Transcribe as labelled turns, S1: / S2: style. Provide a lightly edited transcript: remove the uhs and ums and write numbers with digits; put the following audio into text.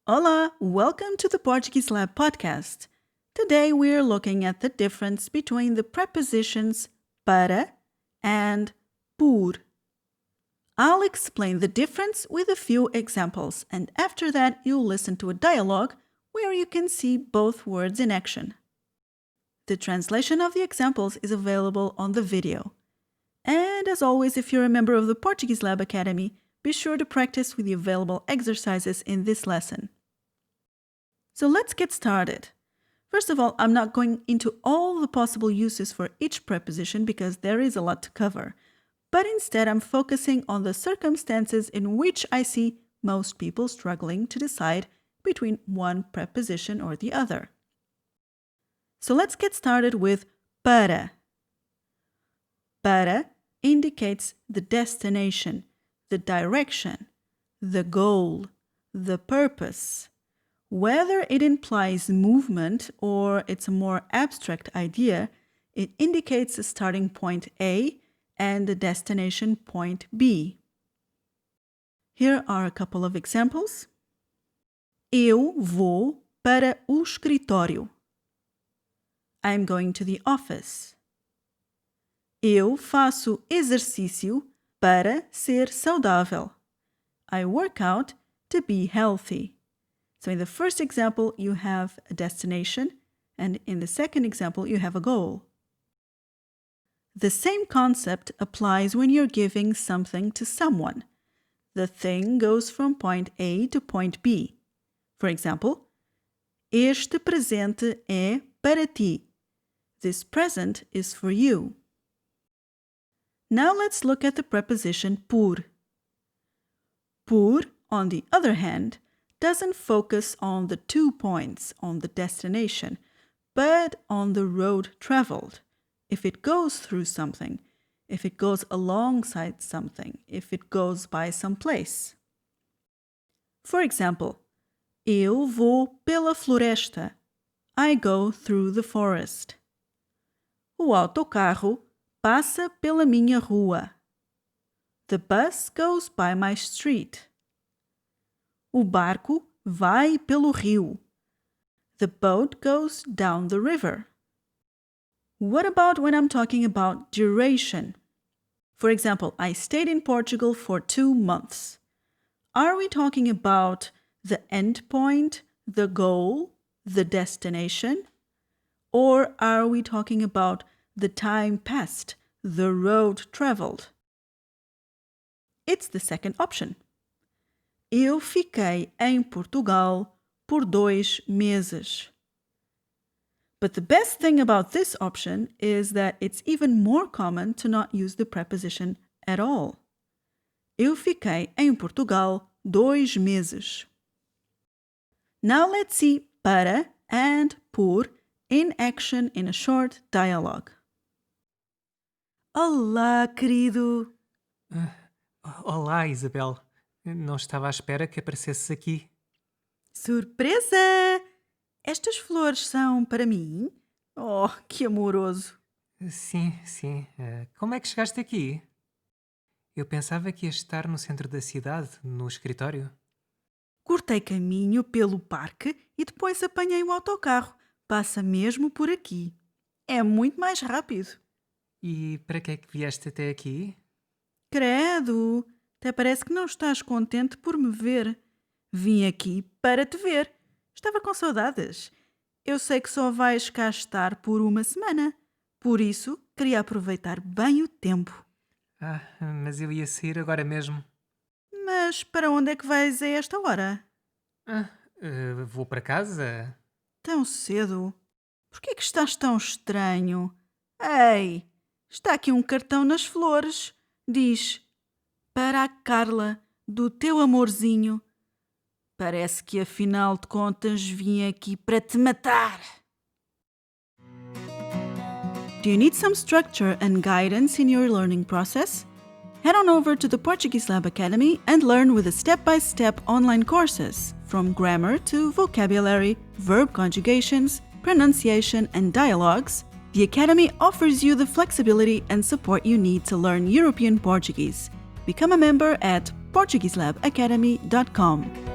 S1: Olá, welcome to the Portuguese Lab podcast. Today we are looking at the difference between the prepositions para and por. I'll explain the difference with a few examples, and after that you'll listen to a dialogue where you can see both words in action. The translation of the examples is available on the video. And as always, if you're a member of the Portuguese Lab Academy, be sure to practice with the available exercises in this lesson. So let's get started. First of all, I'm not going into all the possible uses for each preposition because there is a lot to cover, but instead I'm focusing on the circumstances in which I see most people struggling to decide between one preposition or the other. So let's get started with para. Para indicates the destination, the direction, the goal, the purpose. Whether it implies movement or it's a more abstract idea, it indicates a starting point A and a destination point B. Here are a couple of examples. Eu vou para o escritório. I'm going to the office. Eu faço exercício para ser saudável. I work out to be healthy. So in the first example, you have a destination, and in the second example, you have a goal. The same concept applies when you're giving something to someone. The thing goes from point A to point B. For example, este presente é para ti. This present is for you. Now let's look at the preposition por. Por, on the other hand, doesn't focus on the 2 points on the destination, but on the road traveled. If it goes through something, if it goes alongside something, if it goes by some place. For example, eu vou pela floresta. I go through the forest. O autocarro passa pela minha rua. The bus goes by my street. O barco vai pelo rio. The boat goes down the river. What about when I'm talking about duration? For example, I stayed in Portugal for 2 months. Are we talking about the end point, the goal, the destination? Or are we talking about the time passed, the road traveled? It's the second option. Eu fiquei em Portugal por 2 meses. But the best thing about this option is that it's even more common to not use the preposition at all. Eu fiquei em Portugal 2 meses. Now let's see para and por in action in a short dialogue. Olá, querido.
S2: Olá, Isabel. Não estava à espera que aparecesses aqui.
S1: Surpresa! Estas flores são para mim? Oh, que amoroso!
S2: Sim. Como é que chegaste aqui? Eu pensava que ias estar no centro da cidade, no escritório.
S1: Cortei caminho pelo parque e depois apanhei o autocarro. Passa mesmo por aqui. É muito mais rápido.
S2: E para que é que vieste até aqui?
S1: Credo! Até parece que não estás contente por me ver. Vim aqui para te ver. Estava com saudades. Eu sei que só vais cá estar por 1 semana. Por isso, queria aproveitar bem o tempo.
S2: Mas eu ia sair agora mesmo.
S1: Mas para onde é que vais a esta hora?
S2: Vou para casa?
S1: Tão cedo? Por que é que estás tão estranho? Ei, está aqui um cartão nas flores. Diz, para a Carla, do teu amorzinho. Parece que afinal de contas vim aqui para te matar. Do you need some structure and guidance in your learning process? Head on over to the Portuguese Lab Academy and learn with the step-by-step online courses, from grammar to vocabulary, verb conjugations, pronunciation, and dialogues. The Academy offers you the flexibility and support you need to learn European Portuguese. Become a member at PortugueseLabAcademy.com.